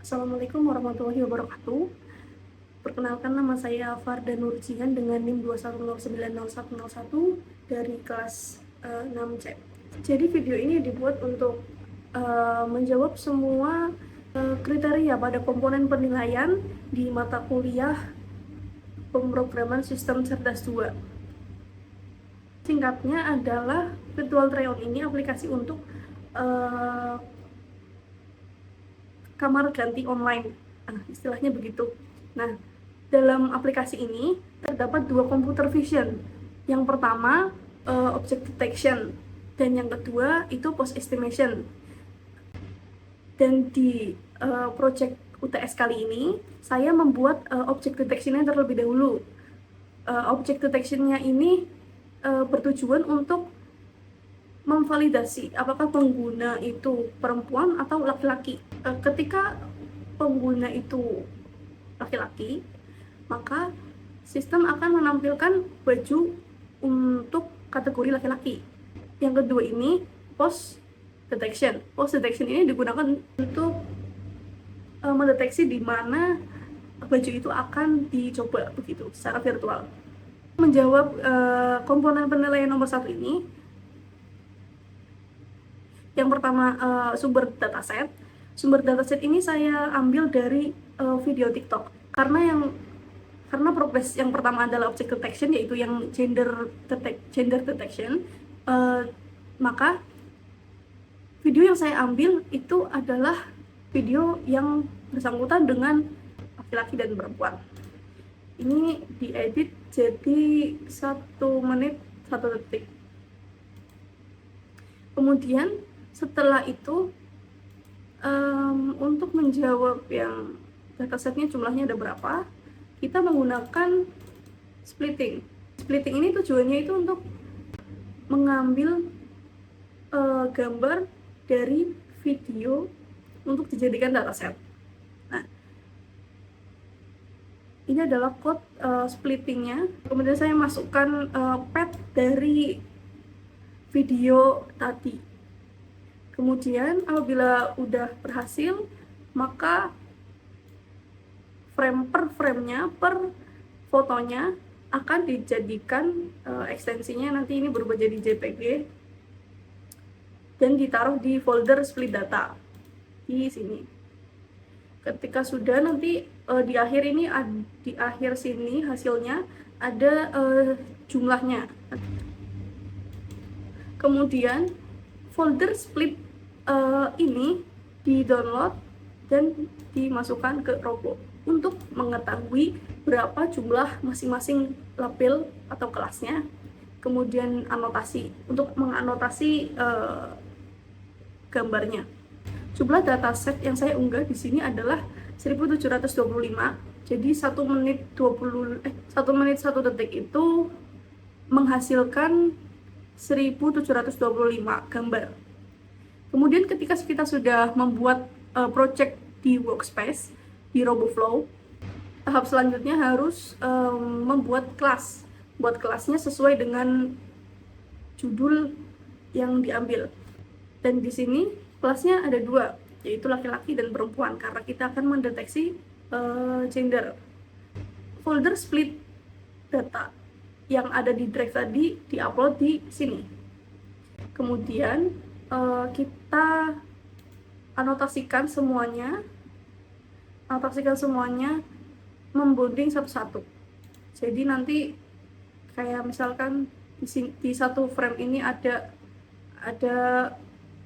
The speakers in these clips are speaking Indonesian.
Assalamualaikum warahmatullahi wabarakatuh. Perkenalkan, nama saya Farda Nurjihan dengan NIM 210900101 dari kelas 6C. Jadi video ini dibuat untuk menjawab semua kriteria pada komponen penilaian di mata kuliah pemrograman sistem cerdas 2. Singkatnya adalah virtual try-on ini aplikasi untuk kamar ganti online, istilahnya begitu. Nah, dalam aplikasi ini terdapat dua computer vision. Yang pertama object detection dan yang kedua itu post estimation. Dan di project UTS kali ini saya membuat object detection-nya terlebih dahulu. Object detection-nya ini bertujuan untuk memvalidasi apakah pengguna itu perempuan atau laki-laki. Ketika pengguna itu laki-laki, maka sistem akan menampilkan baju untuk kategori laki-laki. Yang kedua ini post detection. Post detection ini digunakan untuk mendeteksi di mana baju itu akan dicoba begitu secara virtual. Menjawab komponen penilaian nomor 1 ini, yang pertama sumber dataset. Sumber dataset ini saya ambil dari video TikTok karena progres yang pertama adalah object detection, yaitu yang gender detection. Maka video yang saya ambil itu adalah video yang bersangkutan dengan laki-laki dan perempuan. Ini diedit jadi 1 menit 1 detik. Kemudian setelah itu untuk menjawab yang datasetnya jumlahnya ada berapa, kita menggunakan splitting. Splitting ini tujuannya itu untuk mengambil gambar dari video untuk dijadikan dataset. Nah, ini adalah code splittingnya. Kemudian saya masukkan path dari video tadi. Kemudian apabila udah berhasil, maka frame per framenya, per fotonya akan dijadikan ekstensinya nanti ini berubah jadi JPG dan ditaruh di folder split data di sini. Ketika sudah nanti di akhir sini hasilnya ada jumlahnya. Kemudian folder split ini di-download dan dimasukkan ke Robo untuk mengetahui berapa jumlah masing-masing label atau kelasnya. Kemudian anotasi untuk menganotasi gambarnya. Jumlah dataset yang saya unggah di sini adalah 1725. Jadi 1 menit 1 detik itu menghasilkan 1725 gambar. Kemudian ketika kita sudah membuat project di workspace di RoboFlow, tahap selanjutnya harus membuat kelas. Buat kelasnya sesuai dengan judul yang diambil. Dan di sini kelasnya ada 2, yaitu laki-laki dan perempuan, karena kita akan mendeteksi gender. Folder split data yang ada di drive tadi diupload di sini. Kemudian kita anotasikan semuanya, membonding satu-satu. Jadi nanti kayak misalkan di satu frame ini ada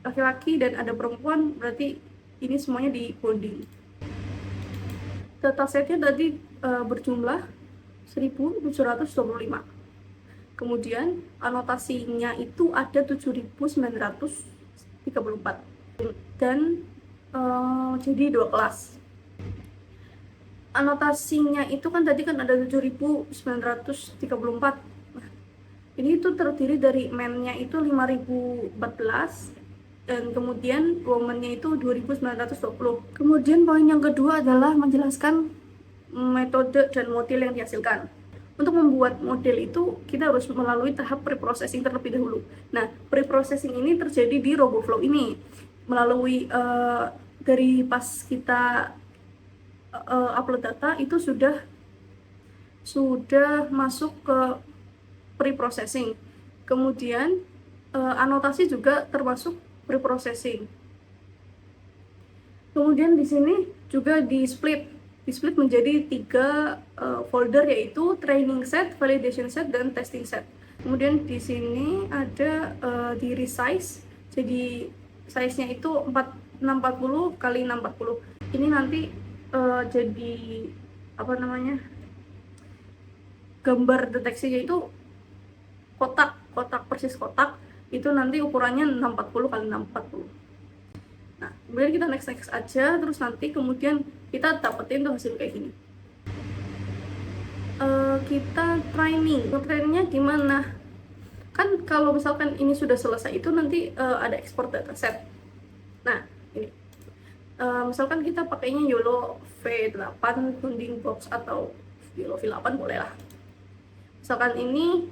laki-laki dan ada perempuan, berarti ini semuanya di bonding. Datasetnya tadi berjumlah 1725. Kemudian anotasinya itu ada 7934 dan jadi 2 kelas. Anotasinya itu kan tadi kan ada 7934. Nah, ini itu terdiri dari man-nya itu 5014 dan kemudian woman-nya itu 2920. Kemudian poin yang kedua adalah menjelaskan metode dan model yang dihasilkan. Untuk membuat model itu kita harus melalui tahap preprocessing terlebih dahulu. Nah, preprocessing ini terjadi di RoboFlow ini melalui dari pas kita upload data itu sudah masuk ke pre-processing. Kemudian anotasi juga termasuk pre-processing. Kemudian di sini juga di split menjadi 3 folder, yaitu training set, validation set, dan testing set. Kemudian di sini ada di resize, jadi size-nya itu 640 kali 640. Ini nanti jadi apa namanya, gambar deteksinya itu kotak persis kotak, itu nanti ukurannya 640 kali 640. Nah, kemudian kita next aja, terus nanti kemudian kita dapetin tuh hasil kayak gini. Kita trainingnya gimana? Kan kalau misalkan ini sudah selesai itu nanti ada export dataset. Nah, ini misalkan kita pakainya YOLO V8 Founding Box atau YOLO V8 boleh lah. Misalkan ini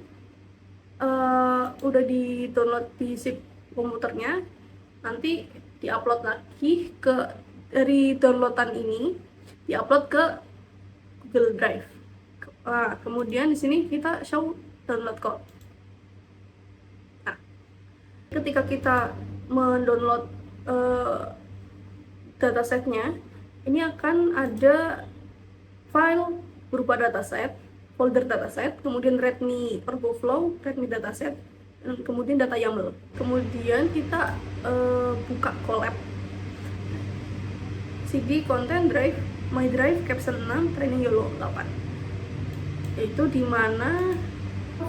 udah di download di zip komputernya, nanti diupload lagi dari downloadan ini, diupload ke Google Drive. Nah, kemudian di sini kita show download code. Nah, ketika kita mendownload datasetnya, ini akan ada file berupa dataset, folder dataset, kemudian readme ErgoFlow, readme dataset, dan kemudian data YAML. Kemudian kita buka collab, cd content drive, my drive, caption 6, training YOLO 8, yaitu dimana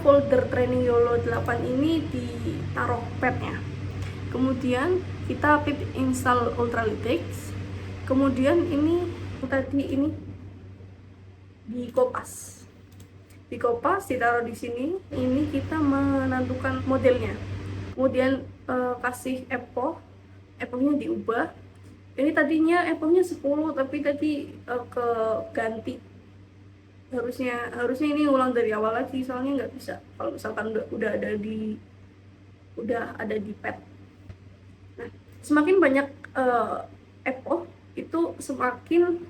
folder training YOLO 8 ini ditaruh pathnya. Kemudian kita pip install Ultralytics, kemudian ini tadi ini dikopas, ditaruh di sini. Ini kita menentukan modelnya, kemudian kasih epochnya diubah. Ini tadinya epochnya 10, tapi tadi keganti, harusnya ini ulang dari awal lagi, soalnya nggak bisa kalau misalkan udah ada di pad. Nah, semakin banyak epoch itu semakin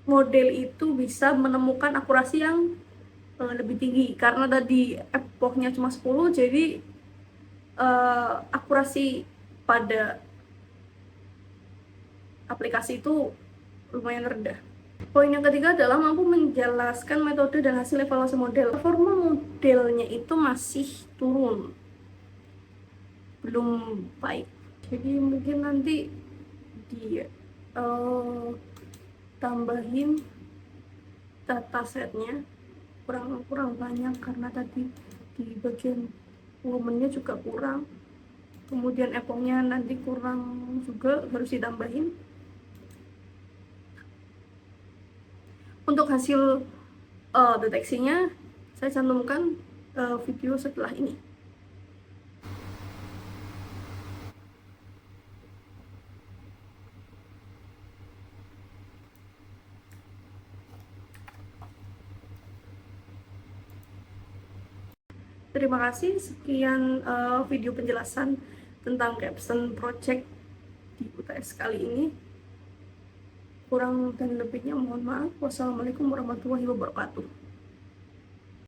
model itu bisa menemukan akurasi yang lebih tinggi, karena tadi epochnya cuma 10, jadi akurasi pada aplikasi itu lumayan rendah. Poin yang ketiga adalah mampu menjelaskan metode dan hasil evaluasi model. Performa modelnya itu masih turun, belum baik, jadi mungkin nanti di tambahin datasetnya kurang banyak, karena tadi di bagian womannya juga kurang, kemudian epochnya nanti kurang juga, harus ditambahin. Untuk hasil deteksinya saya cantumkan video setelah ini. Terima kasih, sekian video penjelasan tentang caption project di UTS kali ini. Kurang dan lebihnya mohon maaf. Wassalamualaikum warahmatullahi wabarakatuh.